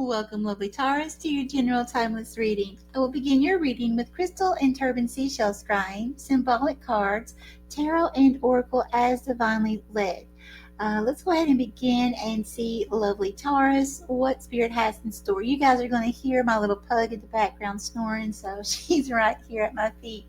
Welcome, lovely Taurus, to your general timeless reading. I will begin your reading with crystal and turban seashell scrying, symbolic cards, tarot, and oracle as divinely led. Let's go ahead and begin and see lovely Taurus, what Spirit has in store. You guys are going to hear my little pug in the background snoring, so she's right here at my feet.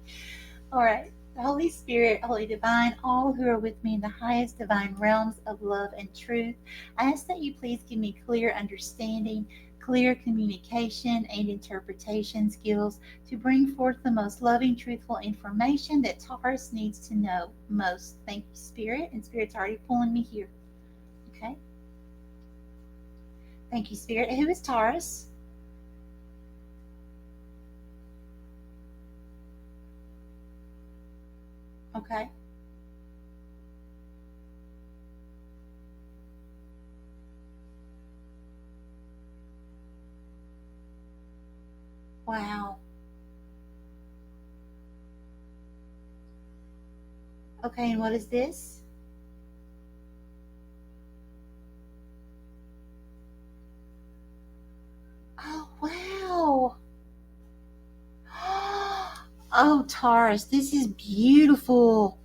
All right. The Holy Spirit, Holy Divine, all who are with me in the highest divine realms of love and truth, I ask that you please give me clear understanding, clear communication, and interpretation skills to bring forth the most loving, truthful information that Taurus needs to know most. Thank you, Spirit. And Spirit's already pulling me here. Okay. Thank you, Spirit. Who is Taurus? Okay. Wow. Okay, and what is this? Oh, wow. Oh, Taurus, this is beautiful.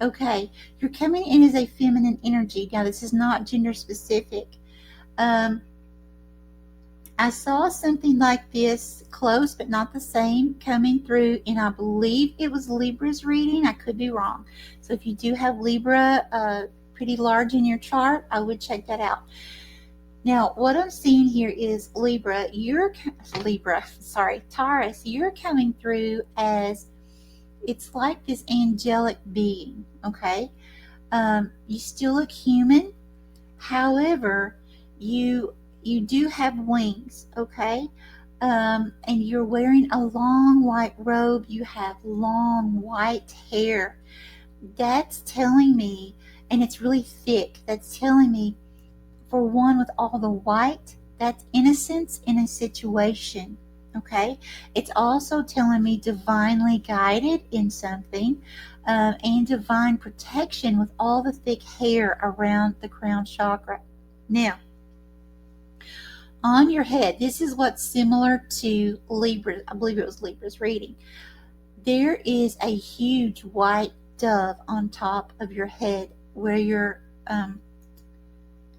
Okay, you're coming in as a feminine energy. Now, this is not gender specific. I saw something like this close, but not the same, coming through, and I believe it was Libra's reading. I could be wrong. So if you do have Libra pretty large in your chart, I would check that out. Now, what I'm seeing here is Taurus, you're coming through as, it's like this angelic being, okay? You still look human. However, you do have wings, okay? And you're wearing a long white robe. You have long white hair. That's telling me, and it's really thick, that's telling me, for one, with all the white, that's innocence in a situation, okay? It's also telling me divinely guided in something, and divine protection with all the thick hair around the crown chakra. Now, on your head, this is what's similar to Libra. I believe it was Libra's reading. There is a huge white dove on top of your head where your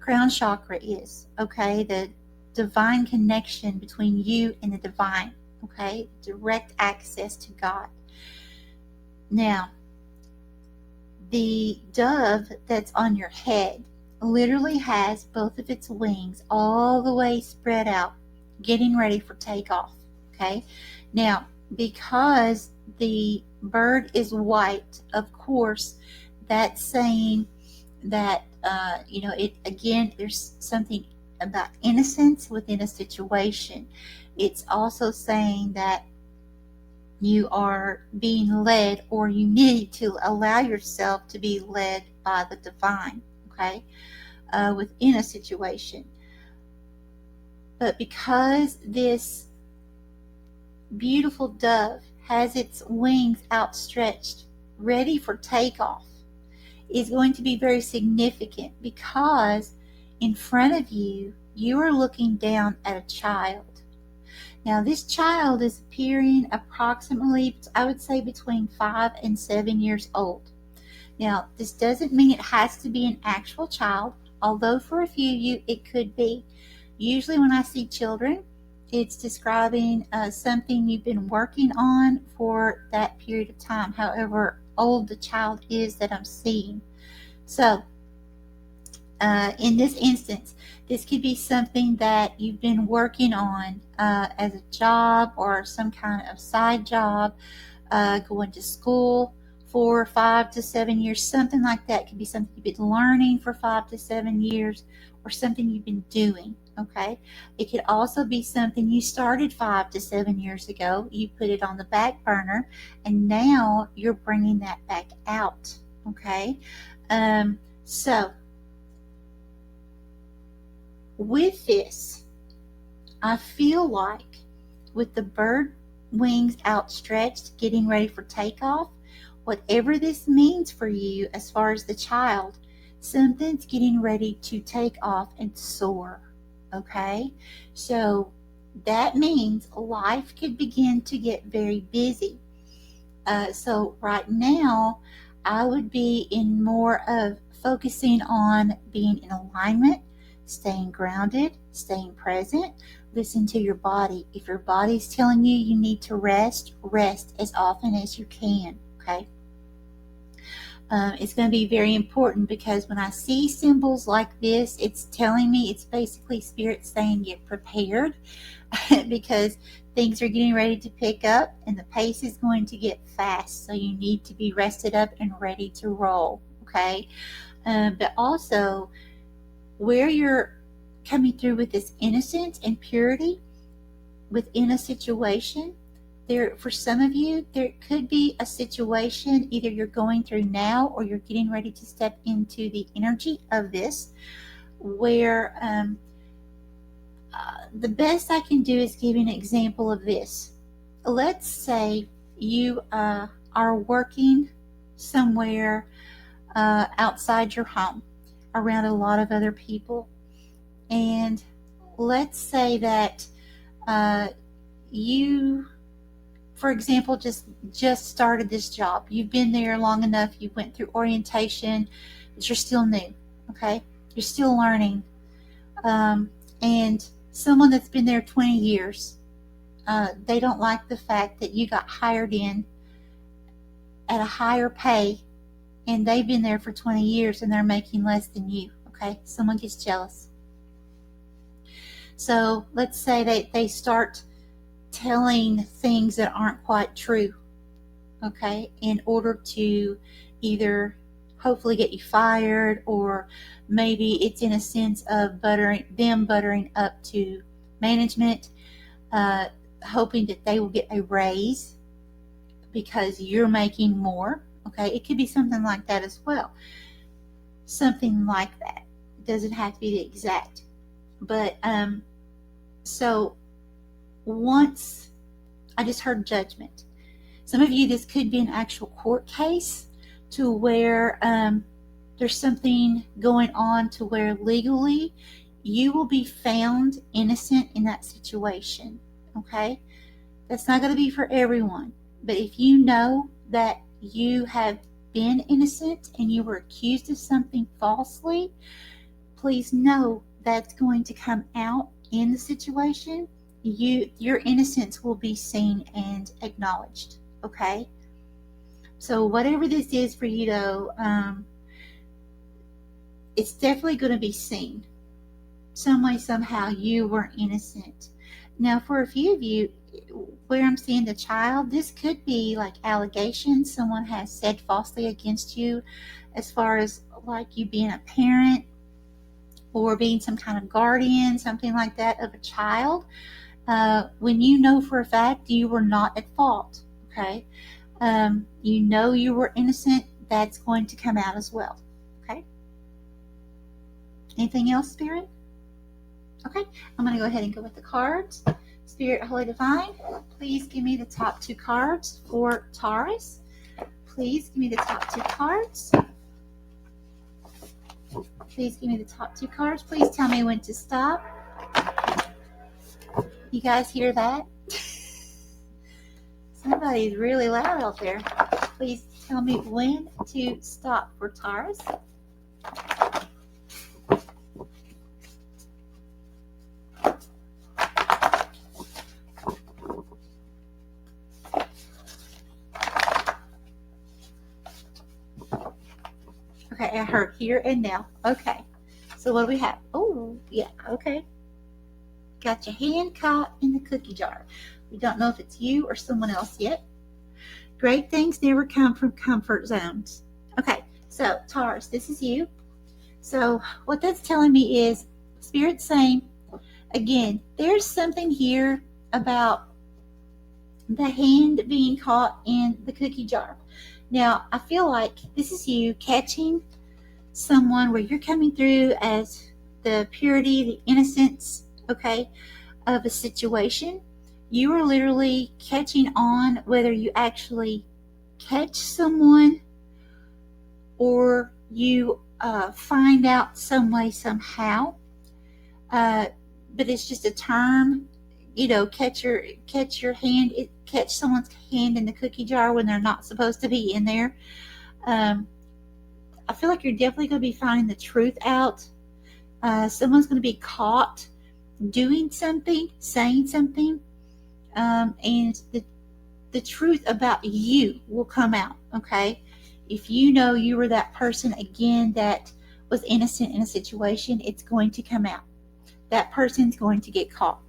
crown chakra is, okay? The divine connection between you and the divine, okay? Direct access to God. Now, the dove that's on your head literally has both of its wings all the way spread out, getting ready for takeoff, okay? Now, because the bird is white, of course, that's saying that, it again, there's something about innocence within a situation. It's also saying that you are being led, or you need to allow yourself to be led by the divine, okay, within a situation. But because this beautiful dove has its wings outstretched, ready for takeoff, is going to be very significant, because in front of you, you are looking down at a child. Now, this child is appearing approximately, I would say, between 5 and 7 years old. Now, this doesn't mean it has to be an actual child, although for a few of you it could be. Usually when I see children, it's describing something you've been working on for that period of time, however old the child is that I'm seeing. So, in this instance, this could be something that you've been working on as a job or some kind of side job, going to school for 5 to 7 years, something like that. It could be something you've been learning for 5 to 7 years, or something you've been doing, okay? It could also be something you started 5 to 7 years ago. You put it on the back burner, and now you're bringing that back out, okay? So, with this, I feel like with the bird wings outstretched, getting ready for takeoff, whatever this means for you as far as the child, something's getting ready to take off and soar. Okay, so that means life could begin to get very busy. So right now, I would be in more of focusing on being in alignment, staying grounded, staying present. Listen to your body. If your body's telling you you need to rest, rest as often as you can. Okay. It's going to be very important because when I see symbols like this, it's telling me, it's basically spirit saying get prepared because things are getting ready to pick up and the pace is going to get fast. So you need to be rested up and ready to roll. Okay. But also, where you're coming through with this innocence and purity within a situation, there, for some of you, there could be a situation either you're going through now or you're getting ready to step into the energy of this, where the best I can do is give you an example of this. Let's say you are working somewhere outside your home around a lot of other people, and let's say that you, for example, just started this job. You've been there long enough. You went through orientation, but you're still new. Okay, you're still learning, and someone that's been there 20 years, they don't like the fact that you got hired in at a higher pay, and they've been there for 20 years and they're making less than you. Okay, someone gets jealous. So let's say they start telling things that aren't quite true, okay, in order to either hopefully get you fired, or maybe it's in a sense of buttering up to management, hoping that they will get a raise because you're making more. Okay, it could be something like that as well. Something like that. It doesn't have to be the exact. But so once I just heard judgment. Some of you, this could be an actual court case to where there's something going on to where legally you will be found innocent in that situation. Okay? That's not going to be for everyone. But if you know that you have been innocent and you were accused of something falsely, please know that's going to come out in the situation. Your innocence will be seen and acknowledged. Okay, so whatever this is for you, though, it's definitely going to be seen some way, somehow. You were innocent. Now, for a few of you, where I'm seeing the child, this could be like allegations someone has said falsely against you, as far as like you being a parent or being some kind of guardian, something like that, of a child, when you know for a fact you were not at fault. Okay, you know you were innocent, that's going to come out as well. Okay, anything else, Spirit? Okay, I'm going to go ahead and go with the cards. Spirit, Holy Divine, please give me the top two cards for Taurus. Please give me the top two cards. Please give me the top two cards. Please tell me when to stop. You guys hear that? Somebody's really loud out there. Please tell me when to stop for Taurus. Okay, I heard here and now. Okay, so what do we have? Oh, yeah, okay. Got your hand caught in the cookie jar. We don't know if it's you or someone else yet. Great things never come from comfort zones. Okay, so Taurus, this is you. So what that's telling me is Spirit saying, again, there's something here about the hand being caught in the cookie jar. Now, I feel like this is you catching someone where you're coming through as the purity, the innocence, okay, of a situation. You are literally catching on, whether you actually catch someone or you find out some way, somehow. but it's just a term. Catch someone's hand in the cookie jar when they're not supposed to be in there. I feel like you're definitely going to be finding the truth out. Someone's going to be caught doing something, saying something, and the truth about you will come out, okay? If you know you were that person, again, that was innocent in a situation, it's going to come out. That person's going to get caught.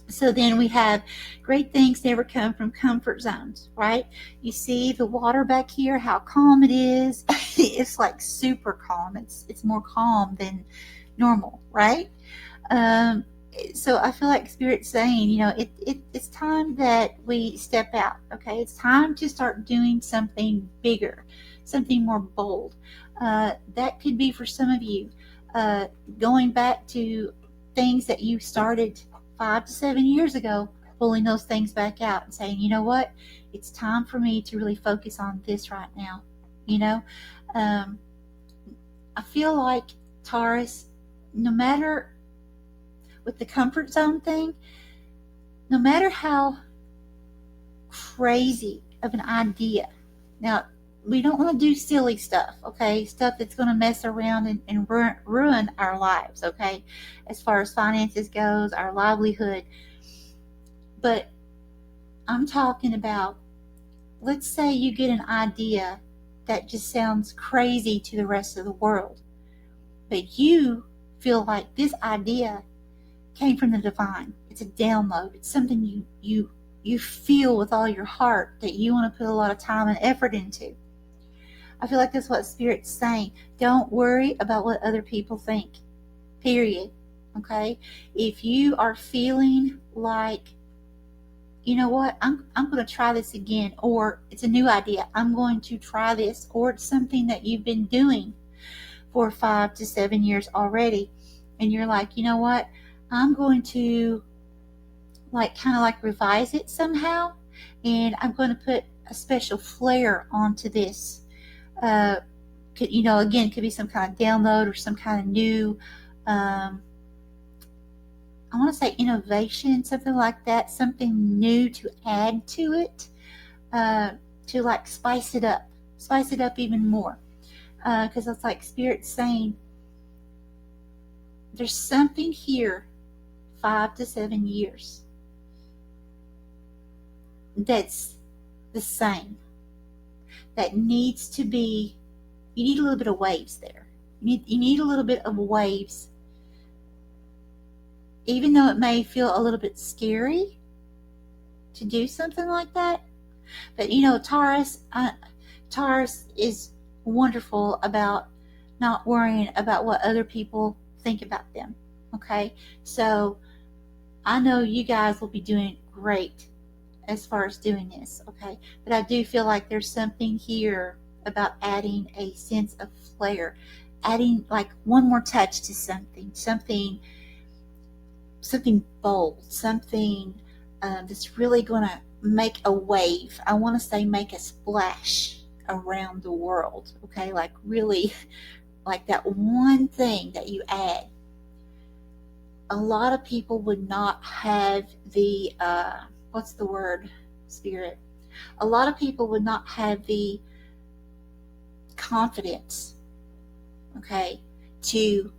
So then we have great things never come from comfort zones, right? You see the water back here, how calm it is. It's like super calm. It's more calm than normal, right? So I feel like Spirit's saying, it's time that we step out, okay? It's time to start doing something bigger, something more bold. That could be for some of you, going back to things that you started 5 to 7 years ago, pulling those things back out and saying, you know what, it's time for me to really focus on this right now. I feel like, Taurus, no matter with the comfort zone thing, no matter how crazy of an idea, now we don't want to do silly stuff, okay? Stuff that's going to mess around and ruin our lives, okay? As far as finances goes, our livelihood. But I'm talking about, let's say you get an idea that just sounds crazy to the rest of the world, but you feel like this idea came from the divine. It's a download. It's something you feel with all your heart that you want to put a lot of time and effort into. I feel like that's what Spirit's saying. Don't worry about what other people think. Period. Okay? If you are feeling like, you know what, I'm going to try this again, or it's a new idea, I'm going to try this, or it's something that you've been doing for 5 to 7 years already, and you're like, you know what, I'm going to kind of revise it somehow, and I'm going to put a special flair onto this. Again, could be some kind of download or some kind of new, I want to say innovation, something like that, something new to add to it, to spice it up even more. Because it's like Spirit saying, there's something here 5 to 7 years that's the same, that needs to be, you need a little bit of waves there. You need a little bit of waves, even though it may feel a little bit scary to do something like that. But Taurus is wonderful about not worrying about what other people think about them. Okay, so I know you guys will be doing great as far as doing this. Okay, but I do feel like there's something here about adding a sense of flair, adding one more touch to something bold, something that's really going to make a wave. I want to say make a splash around the world. Okay, really, that one thing that you add. A lot of people would not have the what's the word, Spirit? A lot of people would not have the confidence, okay, to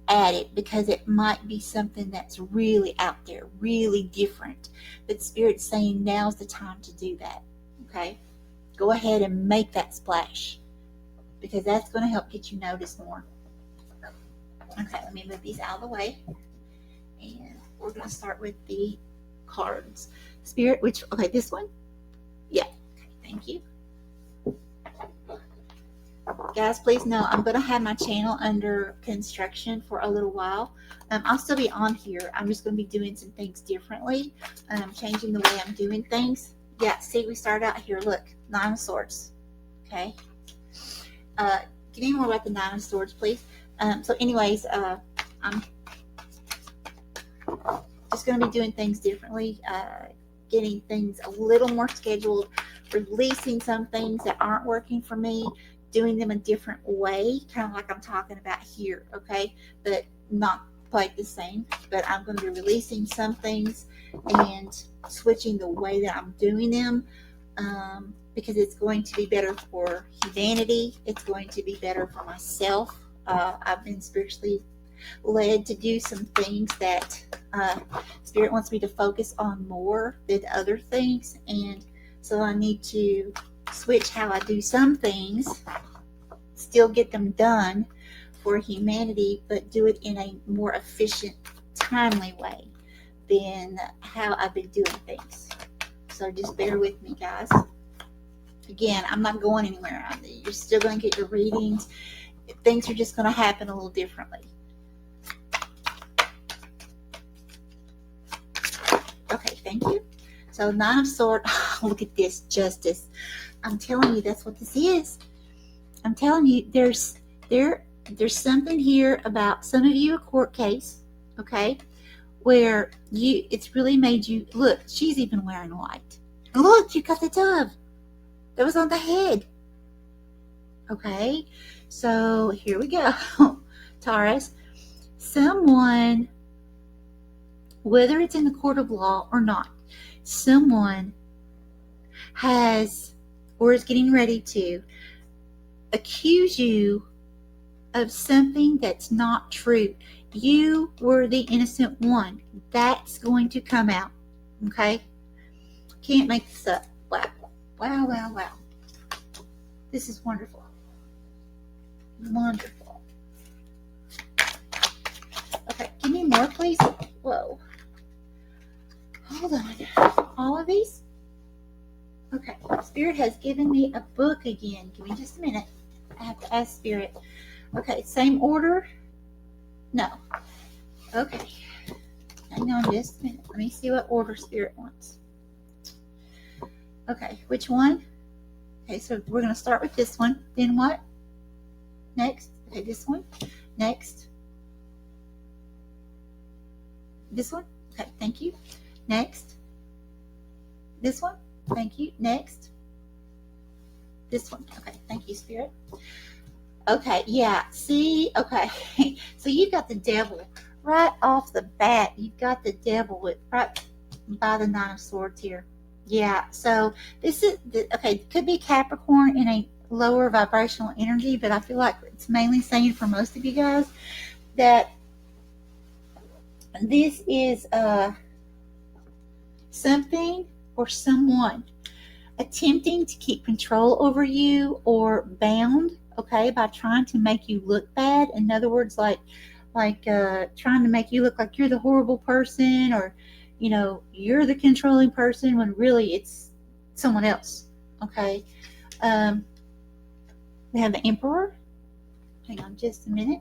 add it, because it might be something that's really out there, really different. But Spirit's saying now's the time to do that. Okay, go ahead and make that splash, because that's going to help get you noticed more. Okay, let me move these out of the way, and we're going to start with the cards. Spirit, this one? Yeah, okay, thank you. Guys, please know I'm going to have my channel under construction for a little while. I'll still be on here. I'm just going to be doing some things differently. Changing the way I'm doing things. Yeah, see, we started out here. Look, 9 of Swords. Okay. Give me more about the 9 of Swords, please. So anyways, I'm just going to be doing things differently. Getting things a little more scheduled. Releasing some things that aren't working for me. Doing them a different way, kind of like I'm talking about here, okay? But not quite the same, but I'm going to be releasing some things and switching the way that I'm doing them, because it's going to be better for humanity. It's going to be better for myself. I've been spiritually led to do some things that Spirit wants me to focus on more than other things, and so I need to switch how I do some things, still get them done for humanity, but do it in a more efficient, timely way than how I've been doing things. So just bear with me, guys. Again, I'm not going anywhere. You're still going to get your readings. Things are just going to happen a little differently. Okay, thank you. So 9 of Swords. Look at this, Justice. I'm telling you, that's what this is. I'm telling you, there's something here about some of you, a court case, okay, where it's really made you look. She's even wearing white. Look, you got the dove that was on the head. Okay, so here we go. Taurus, someone, whether it's in the court of law or not, someone has or is getting ready to accuse you of something that's not true. You were the innocent one. That's going to come out. Okay? Can't make this up. Wow. Wow, wow, wow. This is wonderful. Wonderful. Okay, give me more, please. Whoa. Hold on. All of these? Okay. Spirit has given me a book again. Give me just a minute. I have to ask Spirit. Okay, same order? No. Okay. Hang on just a minute. Let me see what order Spirit wants. Okay, which one? Okay, so we're going to start with this one. Then what? Next. Okay, this one. Next. This one. Okay, thank you. Next. This one. Thank you. Next. This one. Okay, thank you, Spirit. Okay, yeah. See, okay. So you got the devil right off the bat. You've got the devil right by the 9 of Swords here. Yeah, so this is, okay, it could be Capricorn in a lower vibrational energy, but I feel like it's mainly saying for most of you guys that this is something or someone attempting to keep control over you or bound, okay, by trying to make you look bad. In other words, like trying to make you look like you're the horrible person, or you're the controlling person when really it's someone else. Okay. We have the Emperor. Hang on just a minute.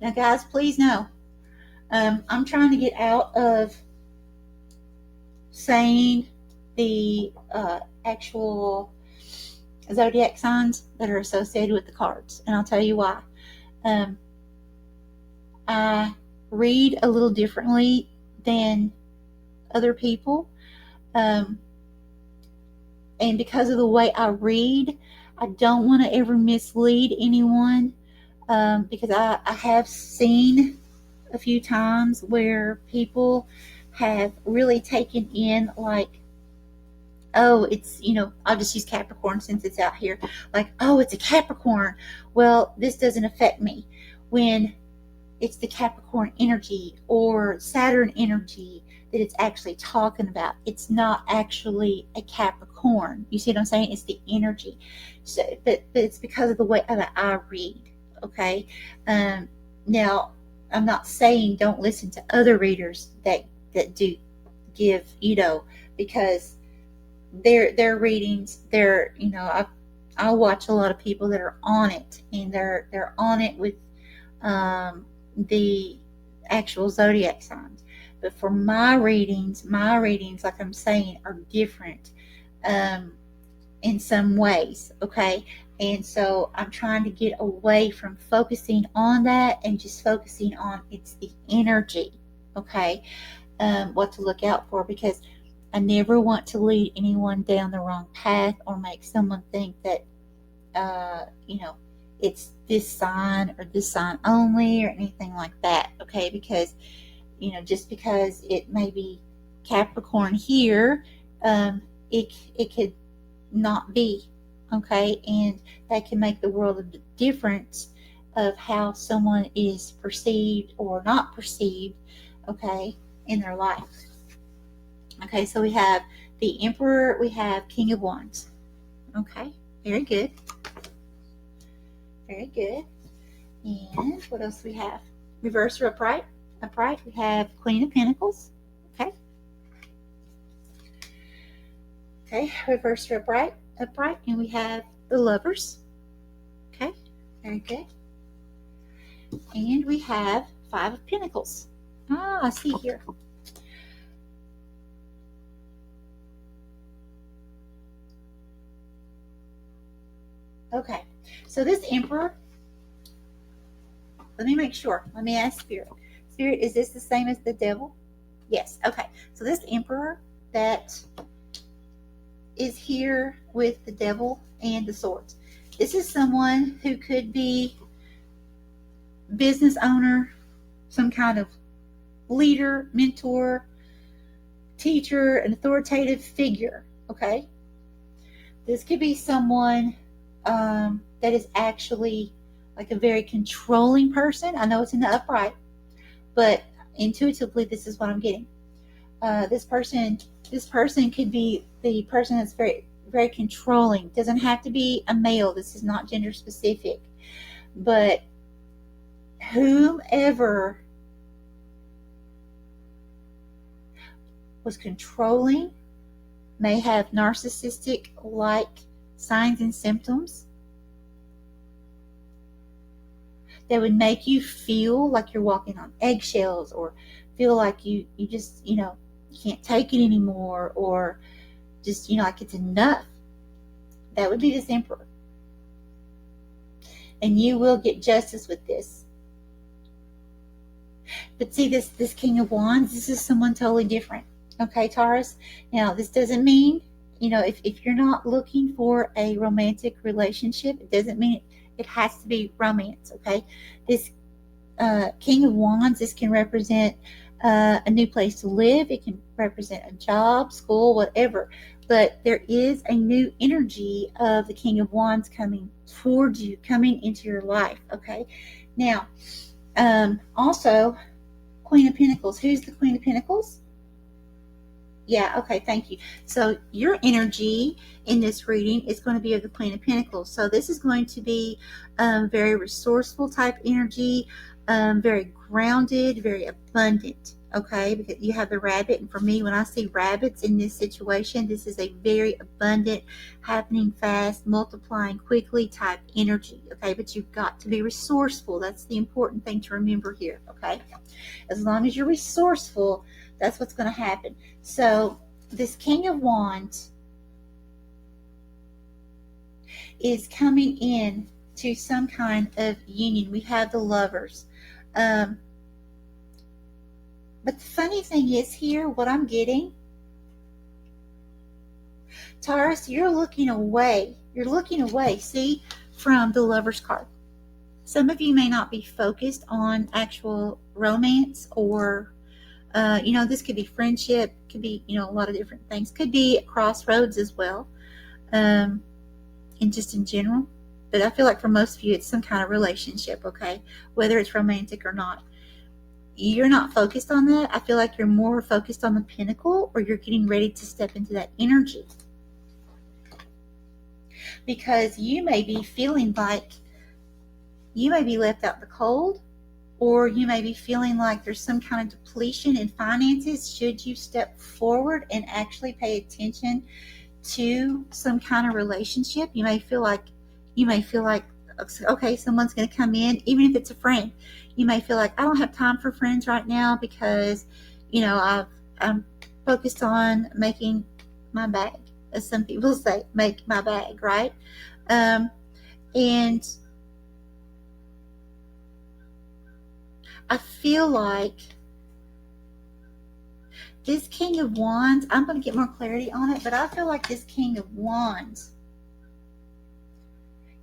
Now, guys, please know, I'm trying to get out of saying the actual zodiac signs that are associated with the cards, and I'll tell you why. I read a little differently than other people, and because of the way I read, I don't want to ever mislead anyone, because I have seen a few times where people have really taken in, like, oh, it's, I'll just use Capricorn since it's out here, like, oh, it's a Capricorn, well, this doesn't affect me, when it's the Capricorn energy or Saturn energy that it's actually talking about. It's not actually a Capricorn. You see what I'm saying? It's the energy. So, but it's because of the way that I read. Okay. Now, I'm not saying don't listen to other readers that do give, because their readings, I watch a lot of people that are on it, and they're on it with the actual zodiac signs. But for my readings, like I'm saying, are different in some ways. Okay. And so I'm trying to get away from focusing on that and just focusing on it's the energy. Okay. What to look out for, because I never want to lead anyone down the wrong path or make someone think that, it's this sign or this sign only or anything like that, okay? Because, just because it may be Capricorn here, it could not be, okay? And that can make the world of difference of how someone is perceived or not perceived, okay, in their life. Okay, so we have the Emperor, we have King of Wands. Okay, very good. Very good. And what else do we have? Reverse or upright? Upright, we have Queen of Pentacles. Okay. Okay, reverse or upright? Upright, and we have the Lovers. Okay, very good. And we have Five of Pentacles. I see here. Okay, so this Emperor, let me make sure. Let me ask Spirit. Spirit, is this the same as the Devil? Yes. Okay, so this Emperor that is here with the Devil and the Swords, this is someone who could be business owner, some kind of leader, mentor, teacher, an authoritative figure, okay? This could be someone that is actually like a very controlling person. I know it's in the upright, but intuitively, this is what I'm getting. This person could be the person that's very, very controlling. Doesn't have to be a male. This is not gender specific, but whomever was controlling may have narcissistic like signs and symptoms that would make you feel like you're walking on eggshells, or feel like you just, you can't take it anymore, or just, like it's enough. That would be this Emperor. And you will get justice with this. But see, this King of Wands, this is someone totally different. Okay, Taurus? Now, this doesn't mean, if you're not looking for a romantic relationship, it doesn't mean it has to be romance, okay? This King of Wands, this can represent a new place to live. It can represent a job, school, whatever. But there is a new energy of the King of Wands coming towards you, coming into your life, okay? Now, also, Queen of Pentacles. Who's the Queen of Pentacles? Yeah, okay, thank you. So your energy in this reading is going to be of the Queen of Pentacles. So this is going to be very resourceful type energy, very grounded, very abundant, okay? Because you have the rabbit, and for me, when I see rabbits in this situation, this is a very abundant, happening fast, multiplying quickly type energy, okay? But you've got to be resourceful. That's the important thing to remember here, okay? As long as you're resourceful, that's what's going to happen. So this King of Wands is coming in to some kind of union. We have the Lovers. But the funny thing is here, what I'm getting, Taurus, you're looking away. You're looking away, see, from the Lovers card. Some of you may not be focused on actual romance, or this could be friendship, could be, a lot of different things. Could be at crossroads as well, and just in general. But I feel like for most of you, it's some kind of relationship, okay? Whether it's romantic or not. You're not focused on that. I feel like you're more focused on the pinnacle, or you're getting ready to step into that energy. Because you may be feeling like you may be left out in the cold, or you may be feeling like there's some kind of depletion in finances should you step forward and actually pay attention to some kind of relationship. You may feel like, okay, someone's going to come in, even if it's a friend. You may feel like, I don't have time for friends right now because, I'm focused on making my bag, as some people say, make my bag, right? And I feel like this King of Wands, I'm going to get more clarity on it, but I feel like this King of Wands,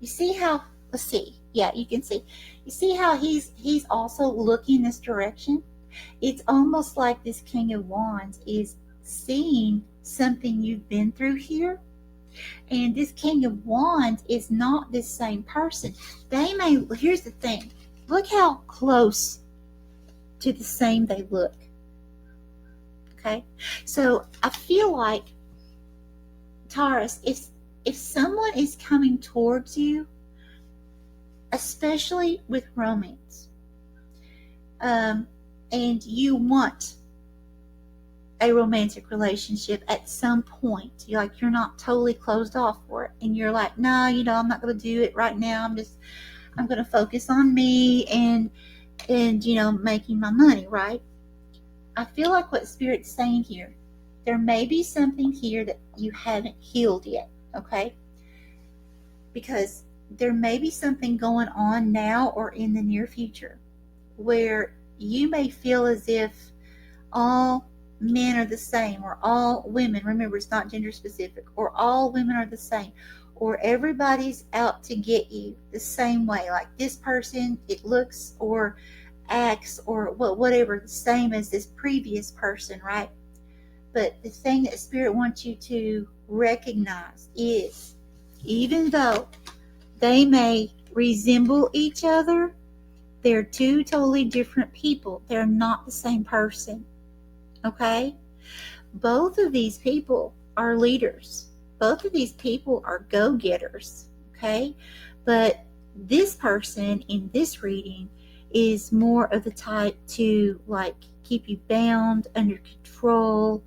you see how, let's see, Yeah, you can see. You see how he's also looking this direction? It's almost like this King of Wands is seeing something you've been through here. And this King of Wands is not this same person. Here's the thing. Look how close to the same they look. Okay? So I feel like, Taurus, if someone is coming towards you, especially with romance, and you want a romantic relationship at some point, you're not totally closed off for it, and you're like, no, I'm not going to do it right now. I'm going to focus on me and making my money, right? I feel like what Spirit's saying here, there may be something here that you haven't healed yet, okay? Because there may be something going on now or in the near future where you may feel as if all men are the same, or all women, remember it's not gender specific, or all women are the same, or everybody's out to get you the same way, like this person, it looks or acts or whatever the same as this previous person, right? But the thing that Spirit wants you to recognize is, even though they may resemble each other, they're two totally different people. They're not the same person. Okay? Both of these people are leaders. Both of these people are go-getters. Okay? But this person in this reading is more of the type to keep you bound, under control,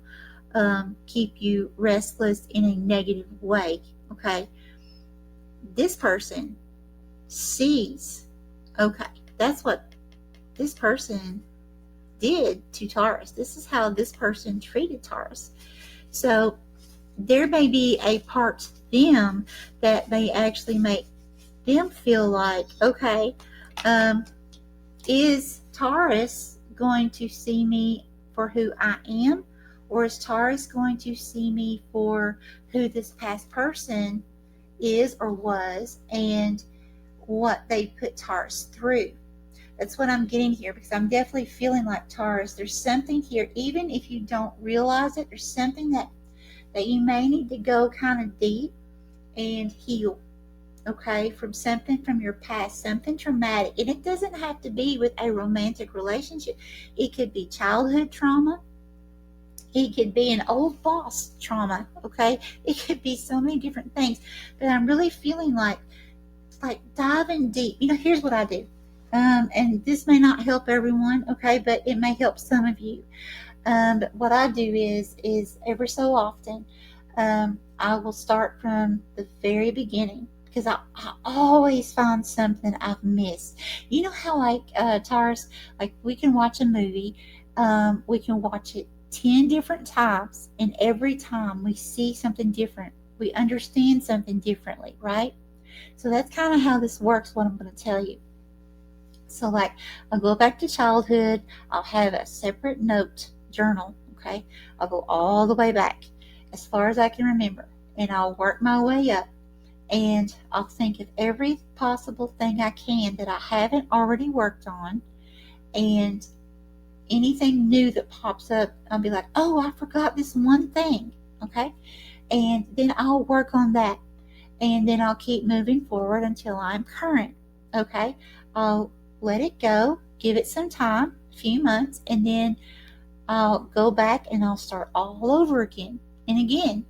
keep you restless in a negative way. Okay? This person sees. Okay, that's what this person did to Taurus. This is how this person treated Taurus. So there may be a part to them that may actually make them feel like, okay, is Taurus going to see me for who I am, or is Taurus going to see me for who this past person is or was, and what they put Taurus through? That's what I'm getting here, because I'm definitely feeling like, Taurus, there's something here, even if you don't realize it, there's something that you may need to go kind of deep and heal, okay, from something from your past, something traumatic. And it doesn't have to be with a romantic relationship. It could be childhood trauma. It could be an old boss trauma, okay? It could be so many different things. But I'm really feeling like diving deep. Here's what I do. And this may not help everyone, okay, but it may help some of you. But what I do is every so often, I will start from the very beginning, because I always find something I've missed. You know how Taurus, we can watch a movie, we can watch it 10 different times, and every time we see something different, we understand something differently, right? So that's kind of how this works, what I'm going to tell you. So I'll go back to childhood. I'll have a separate note journal, okay? I'll go all the way back as far as I can remember, and I'll work my way up, and I'll think of every possible thing I can that I haven't already worked on, and anything new that pops up, I'll be like, oh, I forgot this one thing, okay? And then I'll work on that, and then I'll keep moving forward until I'm current, okay? I'll let it go, give it some time, a few months, and then I'll go back and I'll start all over again. And again,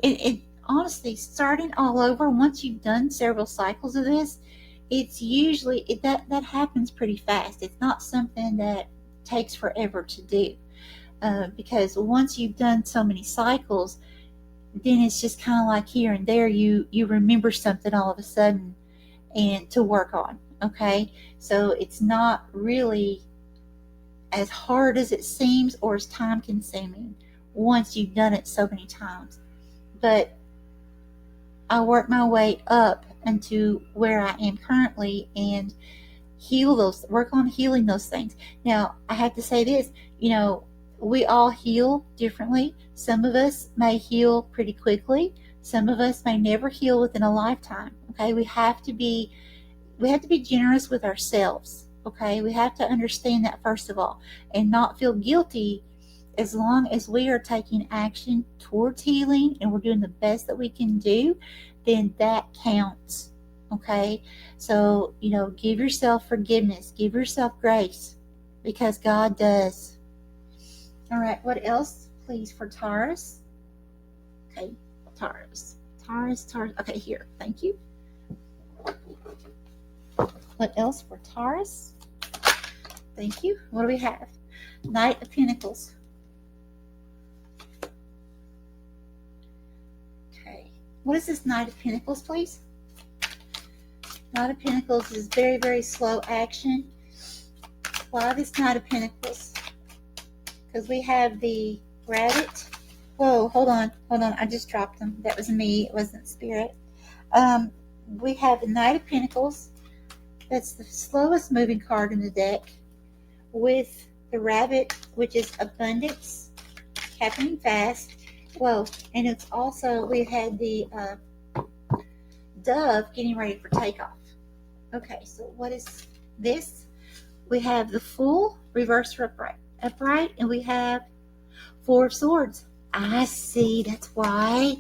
it honestly, starting all over, once you've done several cycles of this, it's usually, that happens pretty fast. It's not something that takes forever to do, because once you've done so many cycles, then it's just kind of like here and there, you remember something all of a sudden and to work on. Okay, so it's not really as hard as it seems or as time consuming once you've done it so many times. But I work my way up into where I am currently and work on healing those things. Now, I have to say this, we all heal differently. Some of us may heal pretty quickly. Some of us may never heal within a lifetime. Okay, we have to we have to be generous with ourselves. Okay, we have to understand that first of all, and not feel guilty as long as we are taking action towards healing and we're doing the best that we can do, then that counts. Okay, so give yourself forgiveness, give yourself grace, because God does. All right, what else, please, for Taurus? Okay, Taurus. Okay, here, thank you. What else for Taurus? Thank you. What do we have? Knight of Pentacles. Okay, what is this Knight of Pentacles, please? Knight of Pentacles is very, very slow action. Why this Knight of Pentacles? Because we have the Rabbit. Whoa, hold on. I just dropped them. That was me. It wasn't Spirit. We have the Knight of Pentacles. That's the slowest moving card in the deck. With the Rabbit, which is abundance, happening fast. Whoa, and it's also, we had the Dove getting ready for takeoff. Okay, so what is this? We have the Fool, reverse or upright, and we have Four of Swords. I see. That's why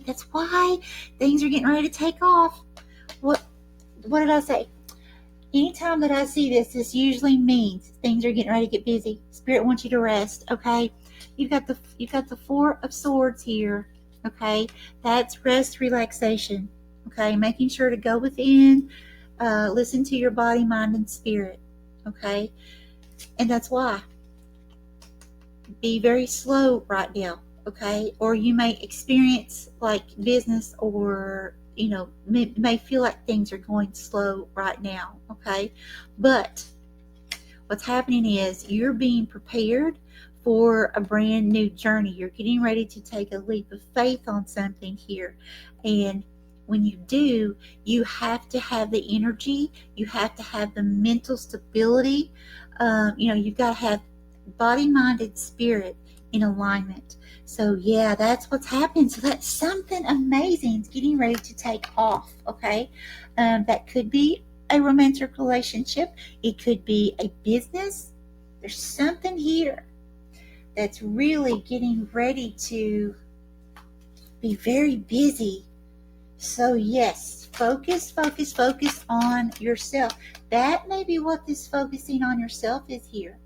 things are getting ready to take off. What did I say? Anytime that I see this usually means things are getting ready to get busy. Spirit wants you to rest. Okay, you've got the Four of Swords here. Okay, that's rest, relaxation. Okay, making sure to go within, listen to your body, mind, and spirit. Okay, and that's why. Be very slow right now. Okay, or you may experience like business, or may feel like things are going slow right now. Okay, but what's happening is you're being prepared for a brand new journey. You're getting ready to take a leap of faith on something here, and when you do, you have to have the energy, you have to have the mental stability. You've got to have body, mind, and spirit in alignment. So yeah, that's what's happening. So that's something amazing. It's getting ready to take off. Okay, that could be a romantic relationship. It could be a business. There's something here that's really getting ready to be very busy. So yes, focus on yourself. That may be what this focusing on yourself is here.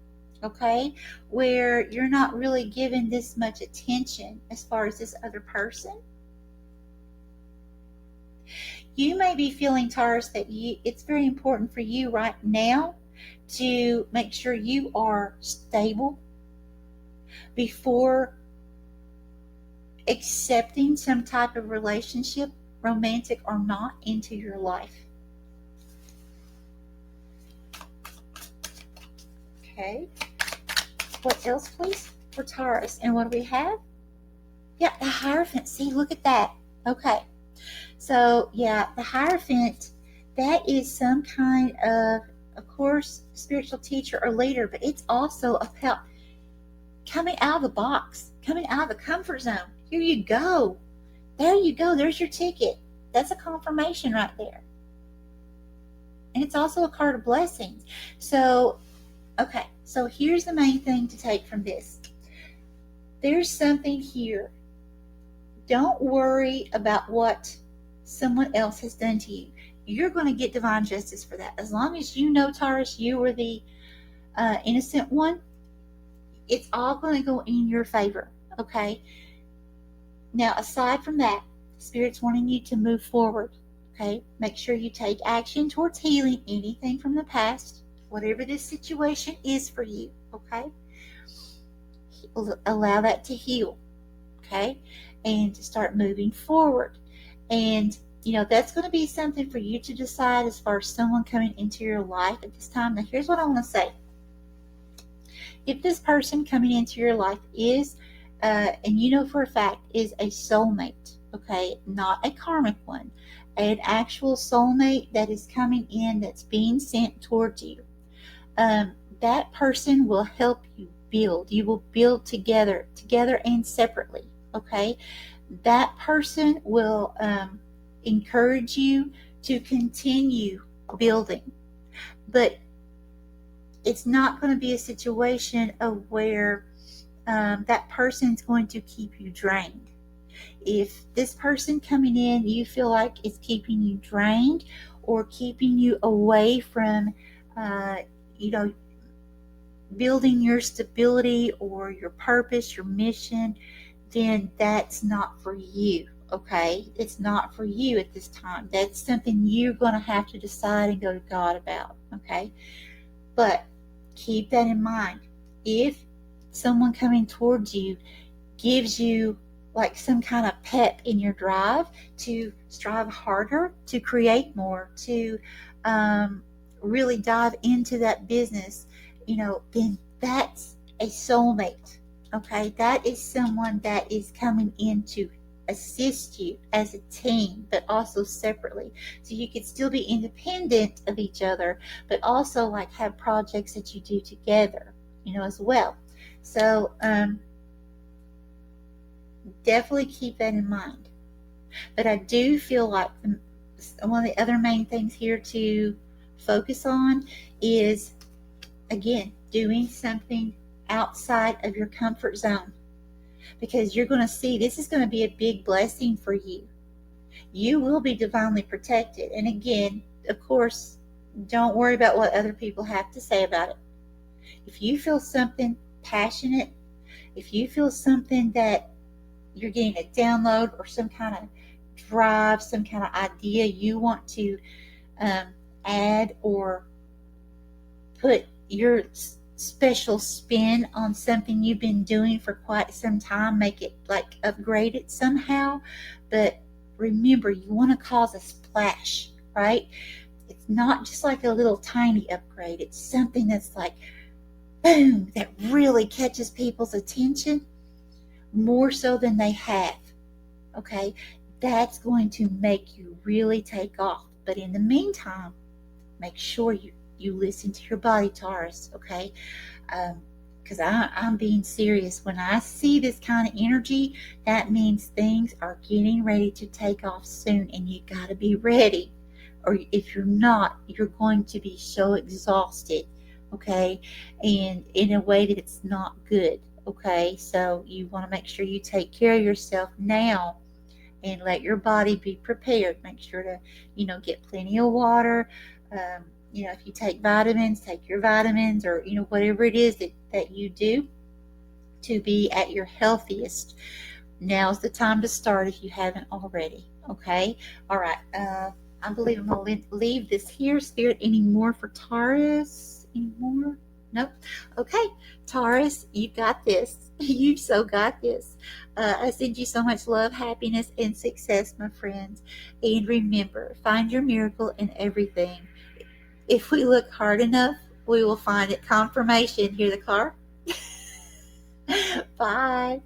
Okay, where you're not really giving this much attention as far as this other person. You may be feeling, Taurus, that it's very important for you right now to make sure you are stable before accepting some type of relationship, romantic or not, into your life. Okay. What else, please, for Taurus? And what do we have? Yeah, the Hierophant. See, look at that. Okay. So, yeah, the Hierophant, that is some kind of course, spiritual teacher or leader, but it's also about coming out of the box, coming out of the comfort zone. Here you go. There you go. There's your ticket. That's a confirmation right there. And it's also a card of blessings. So, okay, so here's the main thing to take from this. There's something here. Don't worry about what someone else has done to you. You're going to get divine justice for that. As long as you know, Taurus, you were the innocent one, it's all going to go in your favor, okay? Now, aside from that, Spirit's wanting you to move forward, okay? Make sure you take action towards healing anything from the past, whatever this situation is for you, okay? Allow that to heal, okay? And start moving forward. And, that's going to be something for you to decide as far as someone coming into your life at this time. Now, here's what I want to say. If this person coming into your life is, and you know for a fact, is a soulmate, okay, not a karmic one, an actual soulmate that is coming in, that's being sent towards you, that person will help you build. You will build together and separately, okay? That person will encourage you to continue building, But it's not going to be a situation of where that person's going to keep you drained. If this person coming in you feel like is keeping you drained or keeping you away from, uh, you know, building your stability or your purpose, your mission, then that's not for you. Okay, it's not for you at this time. That's something you're going to have to decide and go to God about. Okay, but keep that in mind. If someone coming towards you gives you like some kind of pep in your drive to strive harder, to create more, to really dive into that business, then that's a soulmate. Okay, that is someone that is coming in to assist you as a team, but also separately. So you could still be independent of each other, but also like have projects that you do together, as well. So definitely keep that in mind. But I do feel like one of the other main things here to focus on is, again, doing something outside of your comfort zone, because you're going to see this is going to be a big blessing for you. You will be divinely protected. And again, of course, don't worry about what other people have to say about it. If you feel something passionate, if you feel something that you're getting a download or some kind of drive, some kind of idea you want to add or put your special spin on something you've been doing for quite some time, make it like upgrade it somehow. But remember, you want to cause a splash, right? It's not just like a little tiny upgrade. It's something that's like, boom, that really catches people's attention more so than they have. Okay, that's going to make you really take off. But in the meantime, make sure you listen to your body, Taurus. Okay, because I'm being serious. When I see this kind of energy, that means things are getting ready to take off soon, and you got to be ready. Or if you're not, you're going to be so exhausted. Okay, and in a way that it's not good. Okay, so you want to make sure you take care of yourself now and let your body be prepared. Make sure to, get plenty of water. If you take vitamins, take your vitamins, or, whatever it is that you do to be at your healthiest. Now's the time to start if you haven't already. Okay. All right. I believe I'm going to leave this here. Spirit, any more for Taurus? Any more? Nope. Okay. Taurus, you got this. You so got this. I send you so much love, happiness, and success, my friends. And remember, find your miracle in everything. If we look hard enough, we will find it. Confirmation. Hear the car? Bye.